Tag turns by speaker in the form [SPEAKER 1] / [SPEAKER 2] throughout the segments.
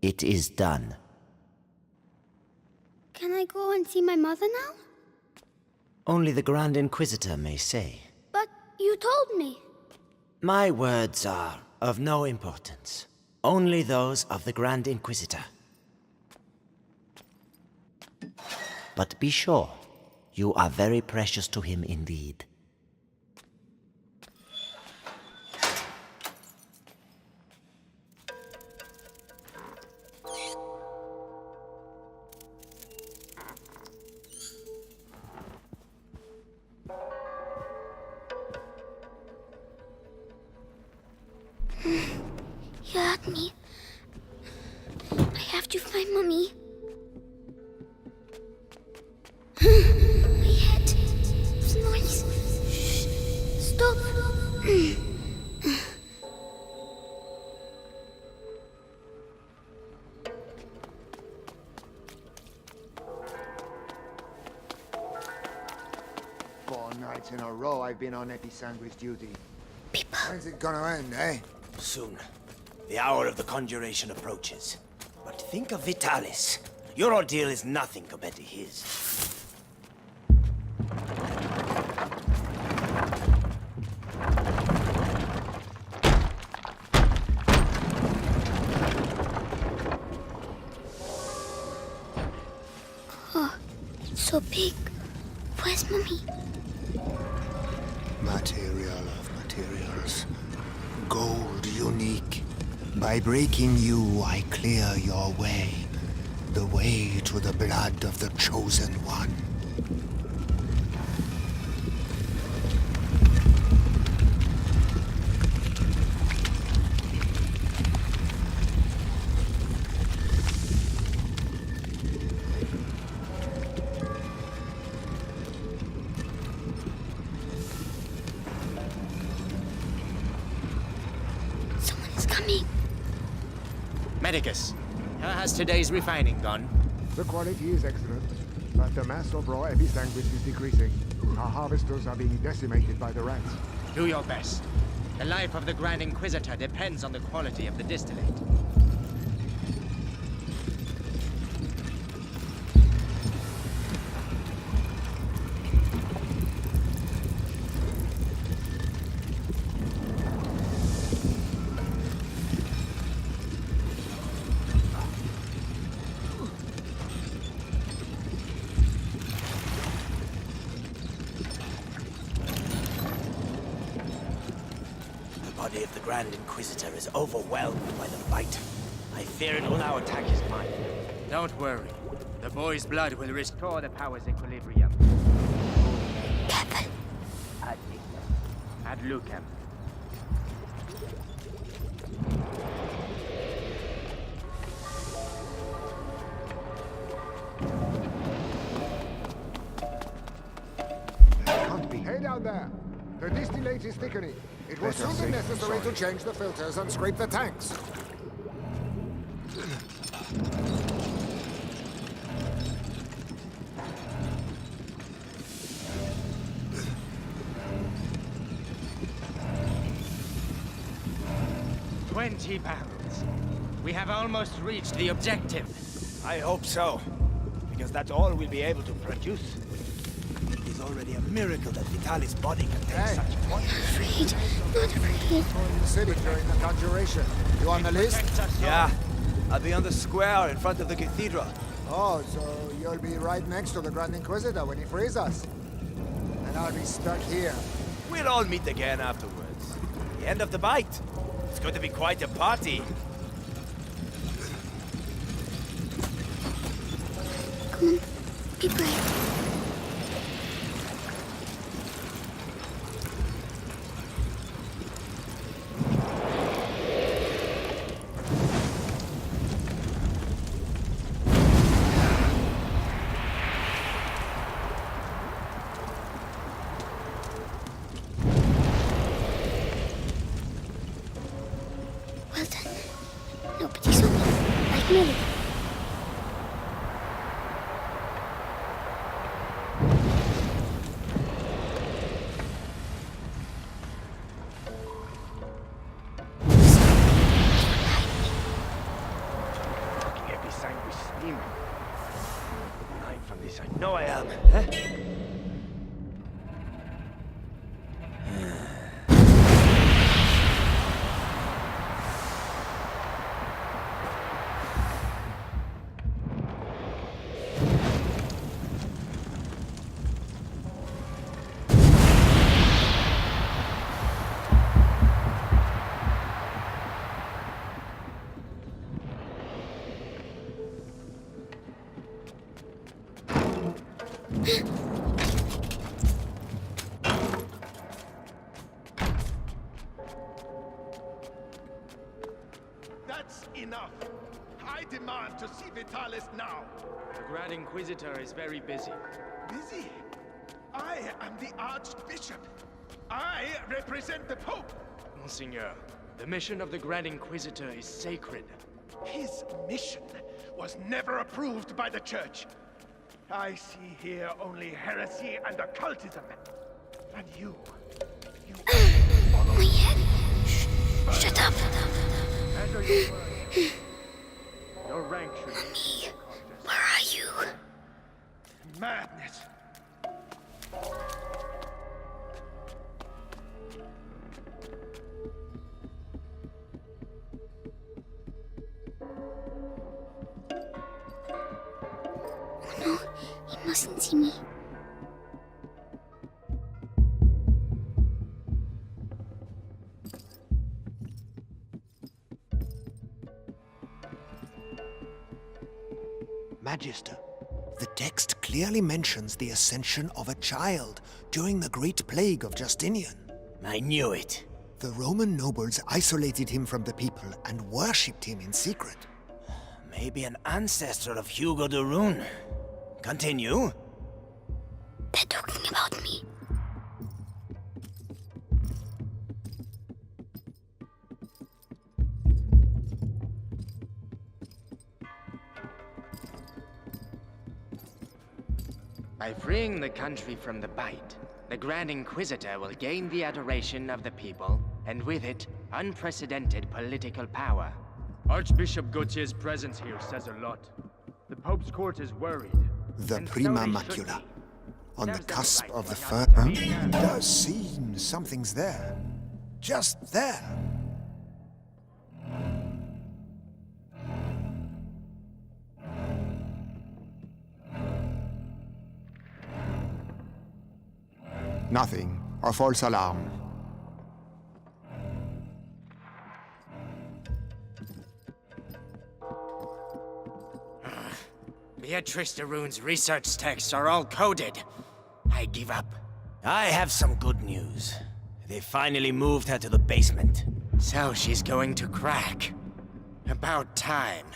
[SPEAKER 1] It is done.
[SPEAKER 2] Can I go and see my mother now?
[SPEAKER 1] Only the Grand Inquisitor may say.
[SPEAKER 2] But you told me.
[SPEAKER 1] My words are of no importance. Only those of the Grand Inquisitor. But be sure, you are very precious to him indeed.
[SPEAKER 2] You hurt me. I have to find Mommy. My head. What's the noise? Shh. Stop.
[SPEAKER 3] Four nights in a row I've been on epi-sandwich duty.
[SPEAKER 2] People.
[SPEAKER 3] When's it gonna end, eh?
[SPEAKER 1] Soon. The hour of the conjuration approaches. But think of Vitalis. Your ordeal is nothing compared to his.
[SPEAKER 2] Oh, it's so big. Where's Mommy?
[SPEAKER 3] Material of materials. Gold unique. By breaking you, I clear your way. The way to the blood of the chosen one.
[SPEAKER 2] Someone's coming.
[SPEAKER 4] Medicus, how has today's refining gone?
[SPEAKER 5] The quality is excellent, but the mass of raw epi-sandwich is decreasing. Our harvesters are being decimated by the rats.
[SPEAKER 4] Do your best. The life of the Grand Inquisitor depends on the quality of the distillate.
[SPEAKER 1] The body of the Grand Inquisitor is overwhelmed by the bite. I fear it will now attack his mind.
[SPEAKER 4] Don't worry. The boy's blood will restore the power's equilibrium.
[SPEAKER 2] Careful.
[SPEAKER 4] Ad lucem.
[SPEAKER 5] Can't be. Hey down there! The distillate is thickening. It will soon be necessary to change the filters and scrape the tanks.
[SPEAKER 4] "20 barrels. We have almost reached the objective.
[SPEAKER 1] I hope so, because that's all we'll be able to produce. It is already a miracle that Vitalis' body can take
[SPEAKER 3] Hey.
[SPEAKER 1] such quantities.
[SPEAKER 2] Afraid. Not afraid.
[SPEAKER 3] In the city during the conjuration. You on the list?
[SPEAKER 1] Yeah, I'll be on the square in front of the cathedral.
[SPEAKER 3] Oh, so you'll be right next to the Grand Inquisitor when he frees us. And I'll be stuck here.
[SPEAKER 1] We'll all meet again afterwards. The end of the bite. It's going to be quite a party.
[SPEAKER 2] Come on. Be brave. Well done. Nobody saw me. Like Millie.
[SPEAKER 1] demon. Hide from this, I know I am. Huh?
[SPEAKER 6] That's enough. I demand to see Vitalis now.
[SPEAKER 7] The Grand Inquisitor is very busy.
[SPEAKER 6] Busy? I am the Archbishop. I represent the Pope.
[SPEAKER 7] Monseigneur, the mission of the Grand Inquisitor is sacred.
[SPEAKER 6] His mission was never approved by the Church. I see here only heresy and occultism. And you follow.
[SPEAKER 2] My head. Shut up.
[SPEAKER 7] Measure your words. Your rank should be...
[SPEAKER 2] Mommy, where are you?
[SPEAKER 6] Madness.
[SPEAKER 2] No, he mustn't see me.
[SPEAKER 3] Magister, the text clearly mentions the ascension of a child during the Great Plague of Justinian.
[SPEAKER 1] I knew it.
[SPEAKER 3] The Roman nobles isolated him from the people and worshipped him in secret.
[SPEAKER 1] Maybe an ancestor of Hugo de Rune. Continue.
[SPEAKER 2] They're talking about me.
[SPEAKER 4] By freeing the country from the Bite, the Grand Inquisitor will gain the adoration of the people, and with it, unprecedented political power.
[SPEAKER 7] Archbishop Gautier's presence here says a lot. The Pope's court is worried.
[SPEAKER 3] The
[SPEAKER 4] And so
[SPEAKER 3] Prima
[SPEAKER 4] they should
[SPEAKER 3] Macula.
[SPEAKER 4] be.
[SPEAKER 3] On the
[SPEAKER 4] Serves them
[SPEAKER 3] cusp
[SPEAKER 4] right
[SPEAKER 3] of the
[SPEAKER 4] for
[SPEAKER 3] first...
[SPEAKER 4] not to be nervous.
[SPEAKER 3] Does seem something's there. Just there.
[SPEAKER 5] Nothing. A false alarm.
[SPEAKER 4] Beatrice de Rune's research texts are all coded. I give up.
[SPEAKER 1] I have some good news. They finally moved her to the basement.
[SPEAKER 4] So she's going to crack. About time.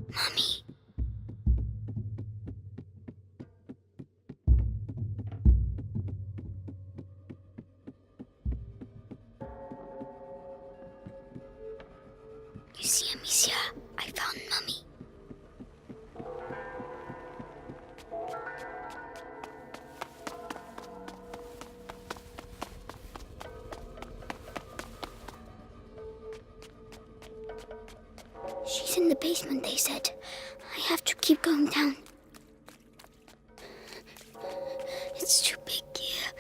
[SPEAKER 2] Mommy. You see, Amicia, I found Mommy. She's in the basement, they said. I have to keep going down. It's too big here.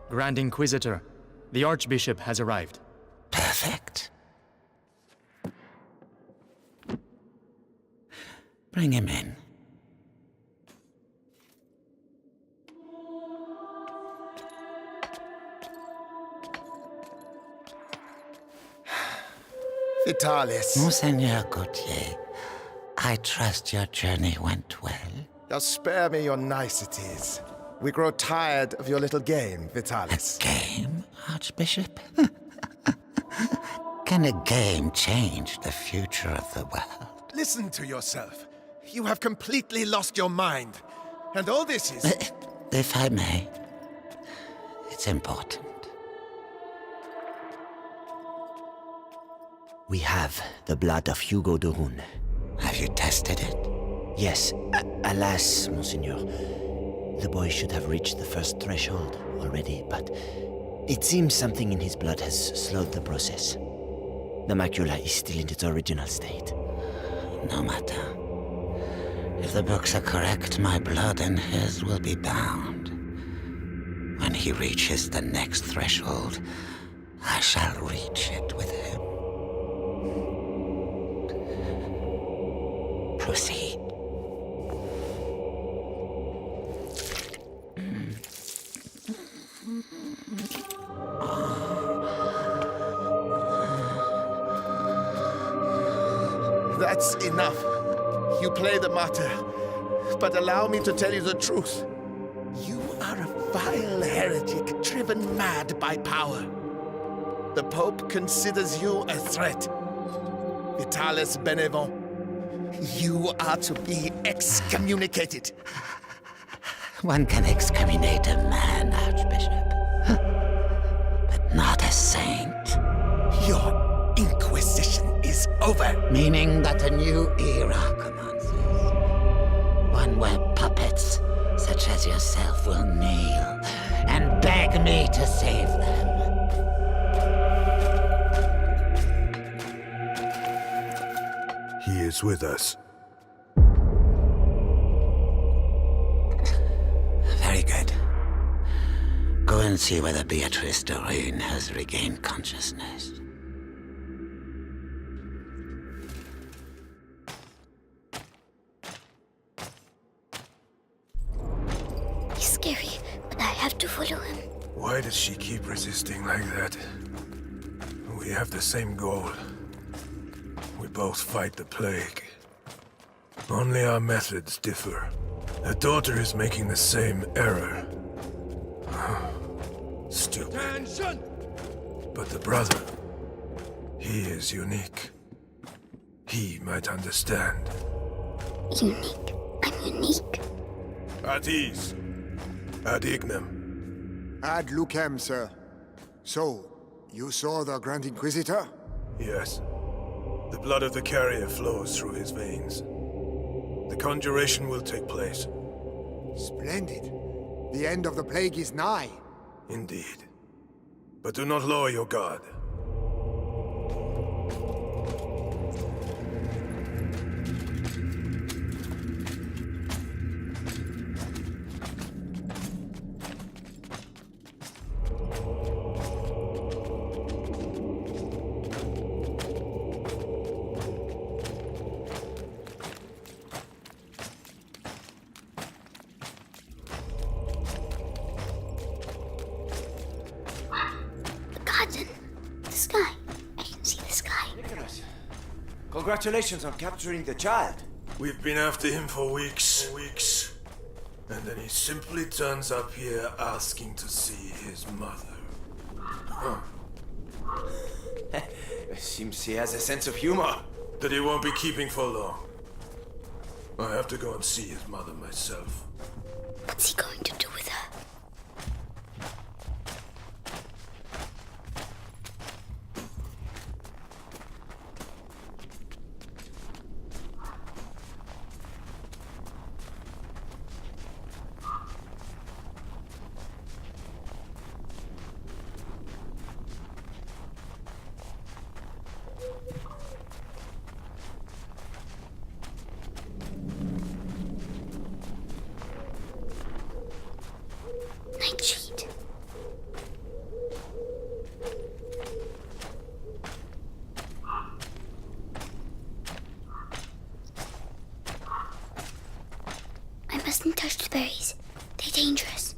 [SPEAKER 7] Grand Inquisitor, the Archbishop has arrived.
[SPEAKER 8] Perfect. Bring him in.
[SPEAKER 6] Vitalis.
[SPEAKER 8] Monseigneur Gautier, I trust your journey went well.
[SPEAKER 6] Now spare me your niceties. We grow tired of your little game, Vitalis.
[SPEAKER 8] Game, Archbishop? Can a game change the future of the world?
[SPEAKER 6] Listen to yourself. You have completely lost your mind. And all this is...
[SPEAKER 8] If I may, it's important.
[SPEAKER 1] We have the blood of Hugo de Rune.
[SPEAKER 8] Have you tested it?
[SPEAKER 1] Yes. Alas, Monseigneur. The boy should have reached the first threshold already, but it seems something in his blood has slowed the process. The macula is still in its original state.
[SPEAKER 8] No matter. If the books are correct, my blood and his will be bound. When he reaches the next threshold, I shall reach it with him. Proceed.
[SPEAKER 9] That's enough. You play the martyr, but allow me to tell you the truth. You are a vile heretic driven mad by power. The Pope considers you a threat. Vitalis Benevent, you are to be excommunicated.
[SPEAKER 8] One can excommunicate a man, Archbishop, but not a saint.
[SPEAKER 9] Your inquisition is over.
[SPEAKER 8] Meaning that a new era commences. One where puppets, such as yourself, will kneel and beg me to save them.
[SPEAKER 10] He is with us.
[SPEAKER 8] Very good. Go and see whether Beatrice Doreen has regained consciousness.
[SPEAKER 2] He's scary, but I have to follow him.
[SPEAKER 10] Why does she keep resisting like that? We have the same goal. We both fight the plague. Only our methods differ. The daughter is making the same error. Stupid.
[SPEAKER 6] Attention!
[SPEAKER 10] But the brother, he is unique. He might understand.
[SPEAKER 2] Unique. I'm unique.
[SPEAKER 10] At ease. Ad ignem.
[SPEAKER 5] Ad lucem, sir. So, you saw the Grand Inquisitor?
[SPEAKER 10] Yes. The blood of the carrier flows through his veins. The conjuration will take place.
[SPEAKER 5] Splendid. The end of the plague is nigh.
[SPEAKER 10] Indeed. But do not lower your guard.
[SPEAKER 2] Garden. The sky. I can see the sky.
[SPEAKER 1] Nicholas, congratulations on capturing the child.
[SPEAKER 10] We've been after him for weeks. And then he simply turns up here asking to see his mother.
[SPEAKER 1] Seems he has a sense of humor.
[SPEAKER 10] That he won't be keeping for long. I have to go and see his mother myself.
[SPEAKER 2] What's he going to do with her? Nightshade. I mustn't touch the berries. They're dangerous.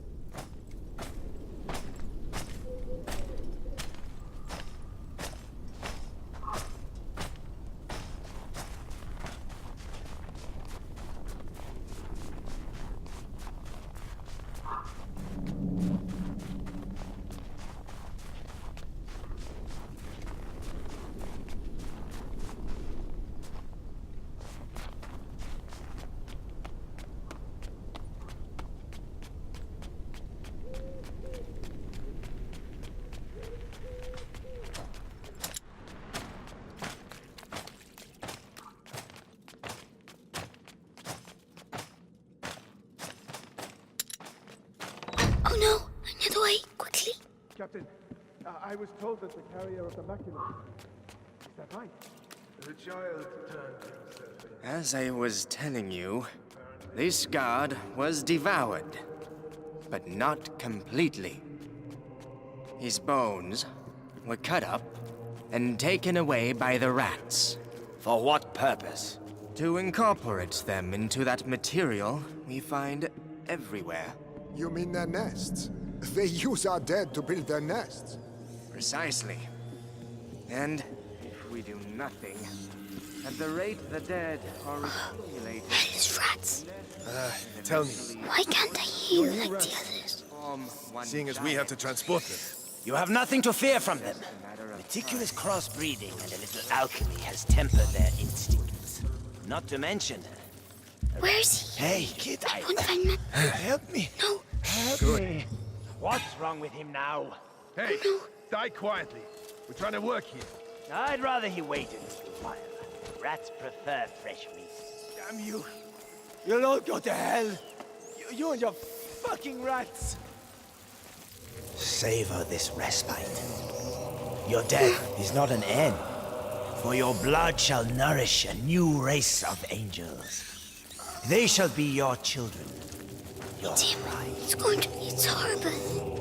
[SPEAKER 2] no! Another way! Quickly!
[SPEAKER 6] Captain, I was told that the carrier of the macula... Is that right?
[SPEAKER 10] The child turned himself in.
[SPEAKER 4] As I was telling you, this guard was devoured, but not completely. His bones were cut up and taken away by the rats.
[SPEAKER 1] For what purpose?
[SPEAKER 4] To incorporate them into that material we find everywhere.
[SPEAKER 5] You mean their nests? They use our dead to build their nests.
[SPEAKER 4] Precisely. And if we do nothing, at the rate the dead are accumulated...
[SPEAKER 2] Those rats!
[SPEAKER 10] Tell me,
[SPEAKER 2] Why can't I hear like the others?
[SPEAKER 10] seeing as we have to transport them,
[SPEAKER 1] You have nothing to fear from them. Meticulous crossbreeding and a little alchemy has tempered their instincts. Not to mention...
[SPEAKER 2] Where is he?
[SPEAKER 1] Hey, kid,
[SPEAKER 2] I won't find him.
[SPEAKER 1] Help me.
[SPEAKER 2] No!
[SPEAKER 1] Help me. What's wrong with him now?
[SPEAKER 6] Hey, die quietly. We're trying to work here.
[SPEAKER 1] I'd rather he waited a little while. Rats prefer fresh meat.
[SPEAKER 6] Damn you.
[SPEAKER 1] You'll all go to hell. You and your fucking rats. Savor this respite. Your death is not an end, for your blood shall nourish a new race of angels. They shall be your children. Your pride.
[SPEAKER 2] It's going to... It's horrible.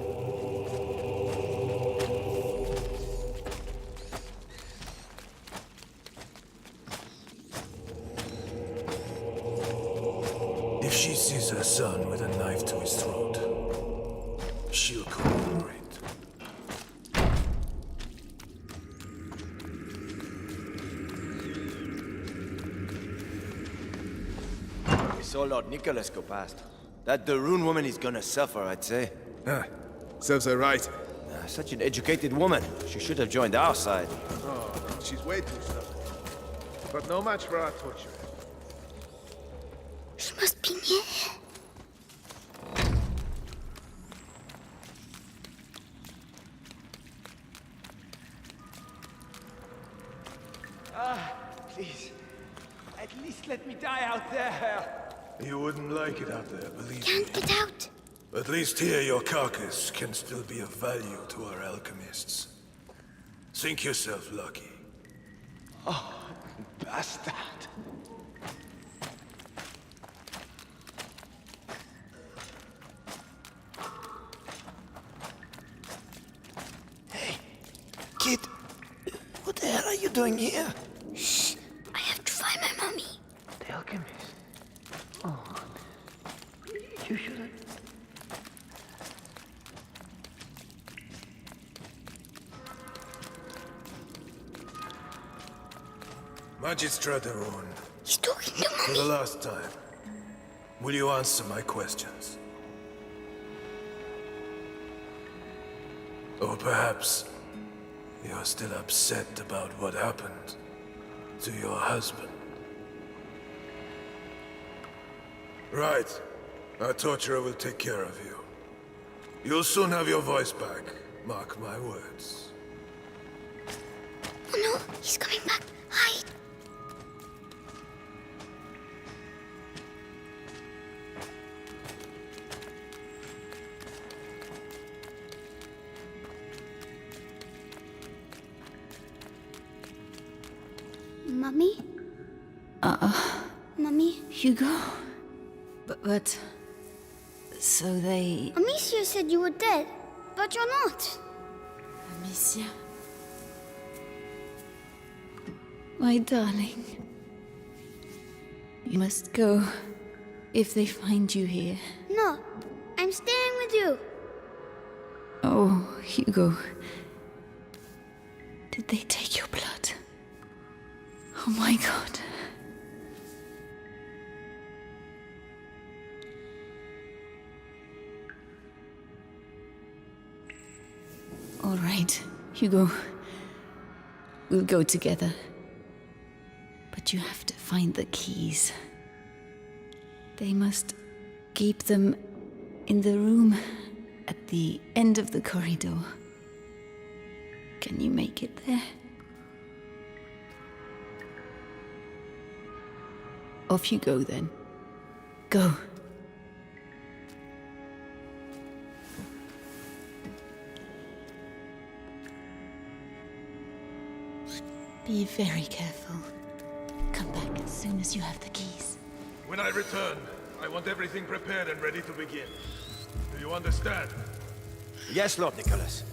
[SPEAKER 10] if she sees her son with a knife to his throat, she'll cooperate.
[SPEAKER 11] We saw Lord Nicholas go past. That Darun woman is gonna suffer, I'd say.
[SPEAKER 10] Ah, serves her right.
[SPEAKER 11] Such an educated woman. She should have joined our side.
[SPEAKER 6] Oh, she's way too stubborn. But no match for our torture.
[SPEAKER 2] She must be near here.
[SPEAKER 11] Please. At least let me die out there.
[SPEAKER 10] You wouldn't like it out there, believe me.
[SPEAKER 2] Can't get out.
[SPEAKER 10] At least here your carcass can still be of value to our alchemists. Think yourself lucky.
[SPEAKER 11] Bastard. Hey, kid. What the hell are you doing here?
[SPEAKER 2] Shh. I have to find my mommy.
[SPEAKER 11] The alchemist. Oh. You shouldn't.
[SPEAKER 10] Magistrate Darun,
[SPEAKER 2] He's talking to
[SPEAKER 10] for
[SPEAKER 2] mommy.
[SPEAKER 10] the last time, will you answer my questions? Or perhaps you're still upset about what happened to your husband. Right. Our torturer will take care of you. You'll soon have your voice back. Mark my words.
[SPEAKER 2] Oh no, he's coming back. Hide. Mummy? Mummy?
[SPEAKER 12] Hugo? But... So they...
[SPEAKER 2] Amicia said you were dead, but you're not.
[SPEAKER 12] Amicia? My darling. You must go if they find you here.
[SPEAKER 2] No, I'm staying with you.
[SPEAKER 12] Oh, Hugo. Did they take your blood? Oh my God. All right, Hugo. We'll go together. But you have to find the keys. They must keep them in the room at the end of the corridor. Can you make it there? Off you go then. Go. Be very careful. Come back as soon as you have the keys.
[SPEAKER 10] When I return, I want everything prepared and ready to begin. Do you understand?
[SPEAKER 11] Yes, Lord Nicholas.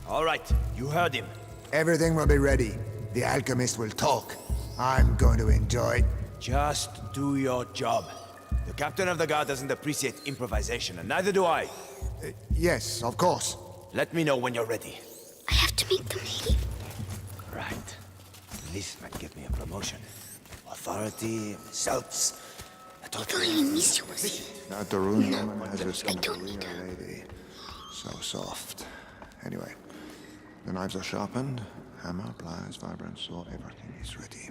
[SPEAKER 11] All right, you heard him.
[SPEAKER 3] Everything will be ready. The alchemist will talk. I'm going to enjoy.
[SPEAKER 11] Just do your job. The captain of the guard doesn't appreciate improvisation, and neither do I.
[SPEAKER 3] Yes, of course.
[SPEAKER 11] Let me know when you're ready.
[SPEAKER 2] I have to make them leave.
[SPEAKER 11] Right. This might get me a promotion. Authority, results.
[SPEAKER 2] If only Amicia was here.
[SPEAKER 3] That the rune woman has the
[SPEAKER 2] I
[SPEAKER 3] skin of a
[SPEAKER 2] don't need
[SPEAKER 3] real
[SPEAKER 2] her.
[SPEAKER 3] lady. So soft. Anyway, the knives are sharpened. Hammer, pliers, vibrant saw, everything is ready.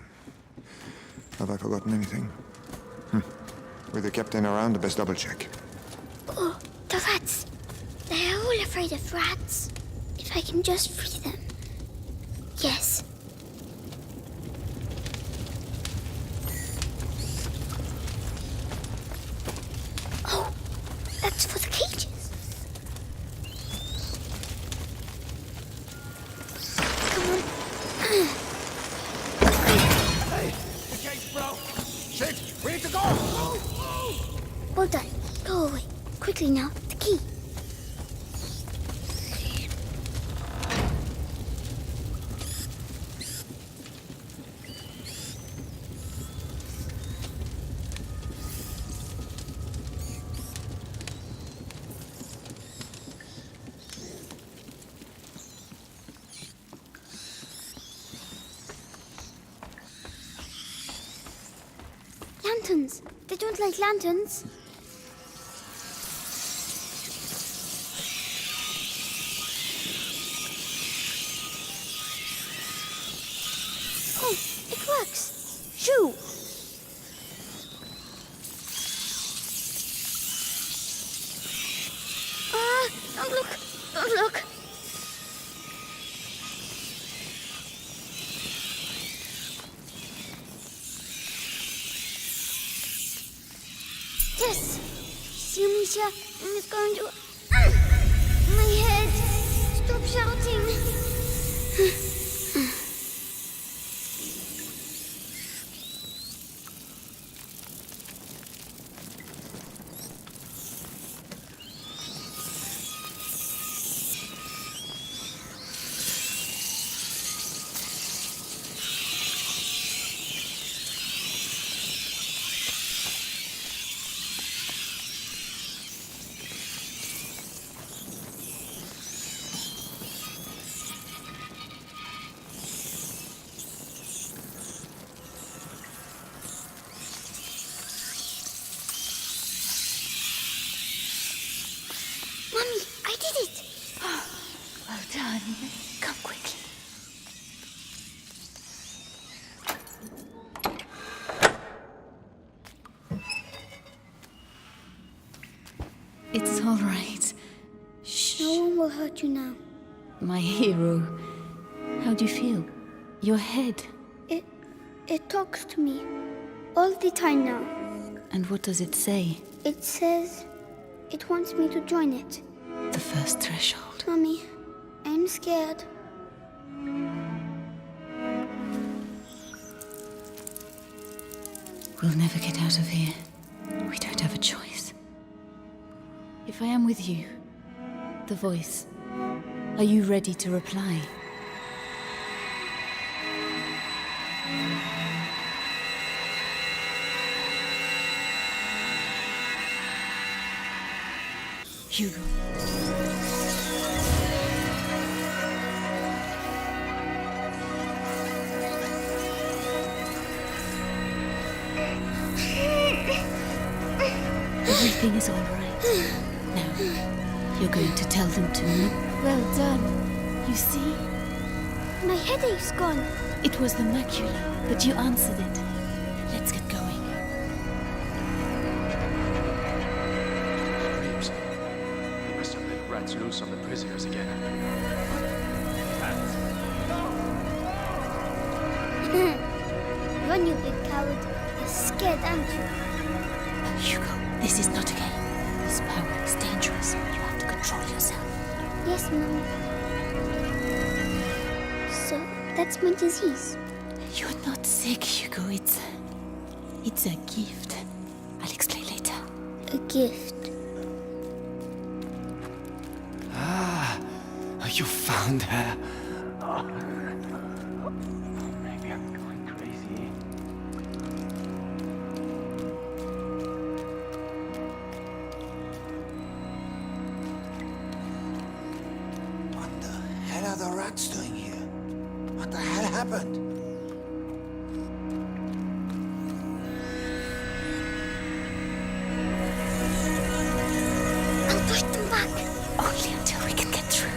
[SPEAKER 3] Have I forgotten anything? With the captain around, the best double check.
[SPEAKER 2] Oh, the rats. They're all afraid of rats. If I can just free them. Yes. Oh, that's for the cages. Come on.
[SPEAKER 6] Hey, the cage, bro. Shit, we need to go.
[SPEAKER 2] Well done. Go away. Quickly now. The key. Lanterns. They don't like lanterns. Oh, it works. Shoo. Ah, don't look. Don't look. Yes! See, Amicia, and it's going to... my head! Stop shouting! Mommy, I did it!
[SPEAKER 12] Well done. Come quickly. It's all right. Shh.
[SPEAKER 2] No one will hurt you now.
[SPEAKER 12] My hero. How do you feel? Your head.
[SPEAKER 2] It talks to me. All the time now.
[SPEAKER 12] And what does it say?
[SPEAKER 2] It says... it wants me to join it.
[SPEAKER 12] The first threshold.
[SPEAKER 2] Mommy, I'm scared.
[SPEAKER 12] We'll never get out of here. We don't have a choice. If I am with you, the voice, are you ready to reply? Hugo. Everything is all right. Now, you're going to tell them to me. Well done. You see?
[SPEAKER 2] My headache's gone.
[SPEAKER 12] It was the macula, but you answered it. Let's get going.
[SPEAKER 7] They must have let rats loose on the prisoners again.
[SPEAKER 2] Run, you big coward. You're scared, aren't you?
[SPEAKER 12] Hugo, this is not a game. This power is dangerous. You have to control yourself.
[SPEAKER 2] Yes, Mom. So, That's my disease.
[SPEAKER 12] You're not sick, Hugo. It's a gift. I'll explain later.
[SPEAKER 2] A gift.
[SPEAKER 1] You found her.
[SPEAKER 6] Maybe I'm going crazy.
[SPEAKER 3] What the hell are the rats doing here? What the hell happened?
[SPEAKER 2] I'll push them back.
[SPEAKER 12] Only until we can get through.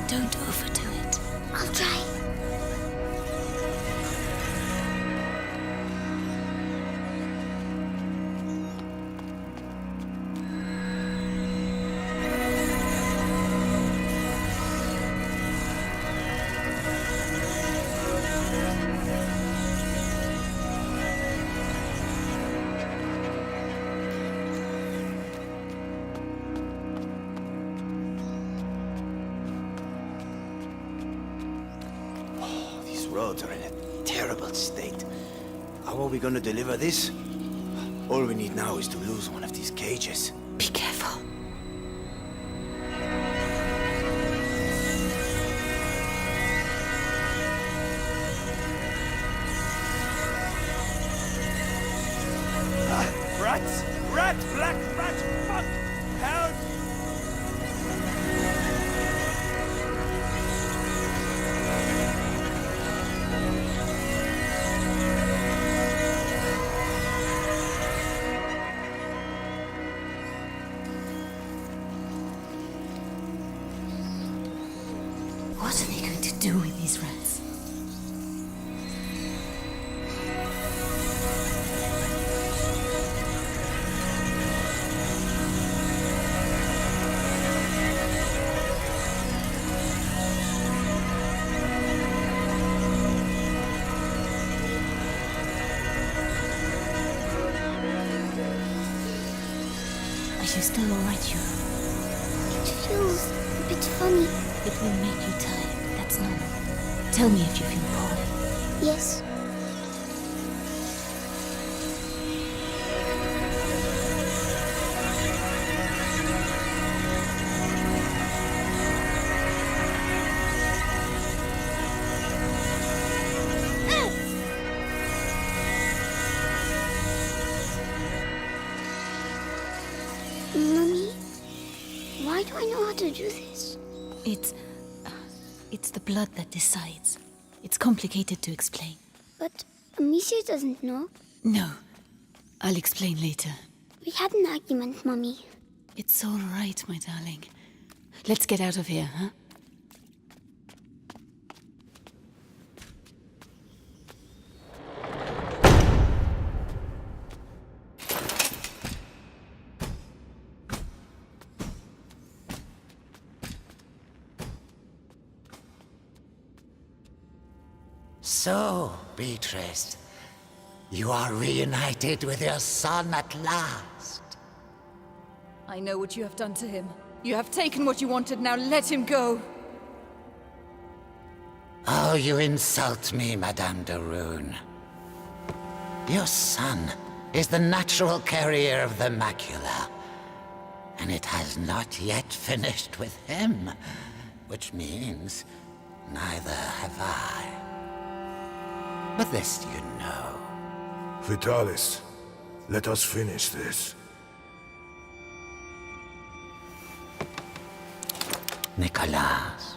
[SPEAKER 12] Don't overdo it.
[SPEAKER 2] I'll try.
[SPEAKER 11] These roads are in a terrible state. How are we gonna deliver this? All we need now is to lose one of these cages.
[SPEAKER 12] Be careful.
[SPEAKER 11] Rats! Rat! Black rat! Fuck! Help!
[SPEAKER 12] What are they going to do with these rats? Are you still alright, Hugo?
[SPEAKER 2] It feels a bit funny.
[SPEAKER 12] It will make you tired. That's normal. Tell me if you feel poorly.
[SPEAKER 2] Yes. Mummy, why do I know how to do this?
[SPEAKER 12] It's the blood that decides. It's complicated to explain.
[SPEAKER 2] But Amicia doesn't know.
[SPEAKER 12] No. I'll explain later.
[SPEAKER 2] We had an argument, Mummy.
[SPEAKER 12] It's all right, my darling. Let's get out of here, huh?
[SPEAKER 8] So, Beatrice, you are reunited with your son at last.
[SPEAKER 12] I know what you have done to him. You have taken what you wanted, now let him go!
[SPEAKER 8] Oh, you insult me, Madame de Rune. Your son is the natural carrier of the macula, and it has not yet finished with him, which means neither have I. But this you know.
[SPEAKER 10] Vitalis, let us finish this.
[SPEAKER 8] Nicholas,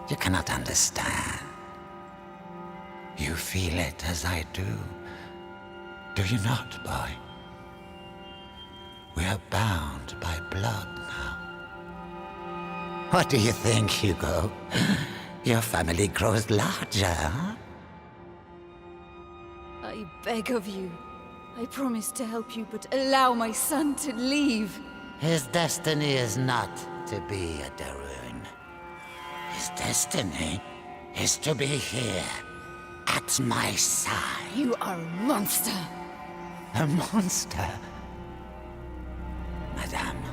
[SPEAKER 8] you cannot understand. You feel it as I do. Do you not, boy? We are bound by blood now. What do you think, Hugo? Your family grows larger, huh?
[SPEAKER 12] I beg of you. I promise to help you, but allow my son to leave.
[SPEAKER 8] His destiny is not to be a de Rune. His destiny is to be here, at my side.
[SPEAKER 12] You are a monster.
[SPEAKER 8] A monster? Madame,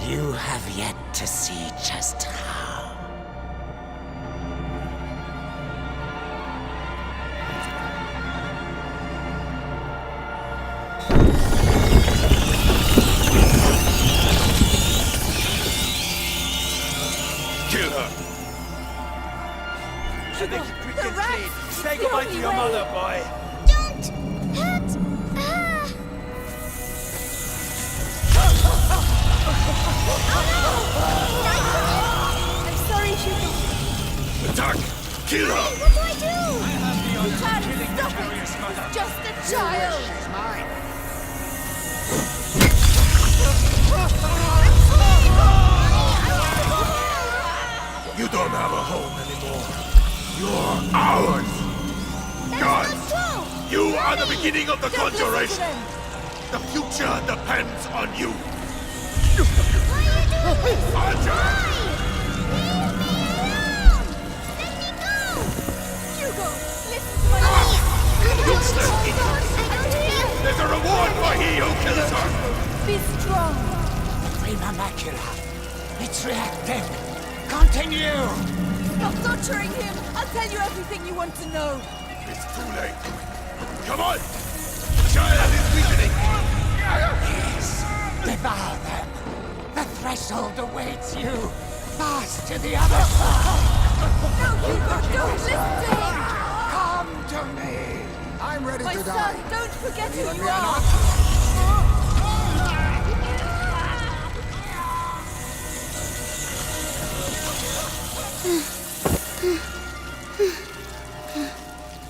[SPEAKER 8] you have yet to see just how.
[SPEAKER 11] make it quick and clean. Say goodbye to your mother, boy.
[SPEAKER 2] Don't hurt her!
[SPEAKER 13] I'm sorry, Hugo.
[SPEAKER 10] Attack! Kill her!
[SPEAKER 2] What do I do?
[SPEAKER 13] You can't stop it. It's just a child.
[SPEAKER 5] She's mine.
[SPEAKER 10] You don't have a home anymore. You're ours! Gods! You are the beginning of the conjuration! The future depends on you! Archer!
[SPEAKER 13] Hugo, listen to my
[SPEAKER 10] Useless idiot! There's a reward for he who kills her!
[SPEAKER 13] Be strong.
[SPEAKER 8] Prima macula. It's reacting. Continue!
[SPEAKER 13] Stop torturing him. I'll tell you everything you want to know.
[SPEAKER 10] It's too late. Come on! The child is weakening!
[SPEAKER 8] Yes. Devour them. The threshold awaits you. Pass to the other side.
[SPEAKER 13] No, Hugo, don't listen to him.
[SPEAKER 8] Come to me.
[SPEAKER 5] I'm ready
[SPEAKER 13] My
[SPEAKER 5] to
[SPEAKER 13] son,
[SPEAKER 5] die.
[SPEAKER 13] don't forget who
[SPEAKER 5] But
[SPEAKER 13] you
[SPEAKER 5] we are
[SPEAKER 13] are.
[SPEAKER 5] not.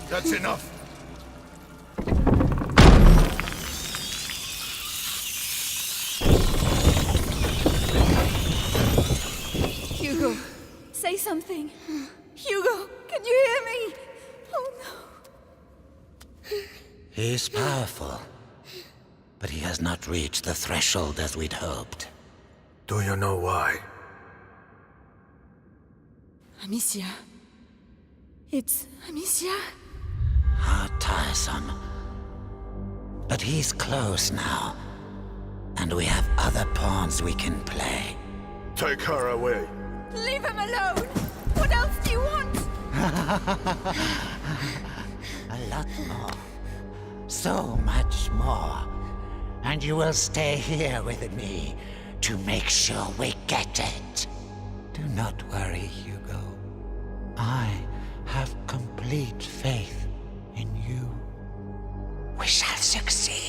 [SPEAKER 10] That's enough.
[SPEAKER 13] Hugo, say something. Hugo, can you hear me? Oh no.
[SPEAKER 8] He's powerful, but he has not reached the threshold as we'd hoped.
[SPEAKER 10] Do you know why?
[SPEAKER 13] Amicia. It's Amicia.
[SPEAKER 8] How tiresome. But he's close now, and we have other pawns we can play.
[SPEAKER 10] Take her away.
[SPEAKER 13] Leave him alone. What else do you want?
[SPEAKER 8] A lot more. So much more. And you will stay here with me to make sure we get it. Do not worry, Hugo. I have complete faith in you. We shall succeed.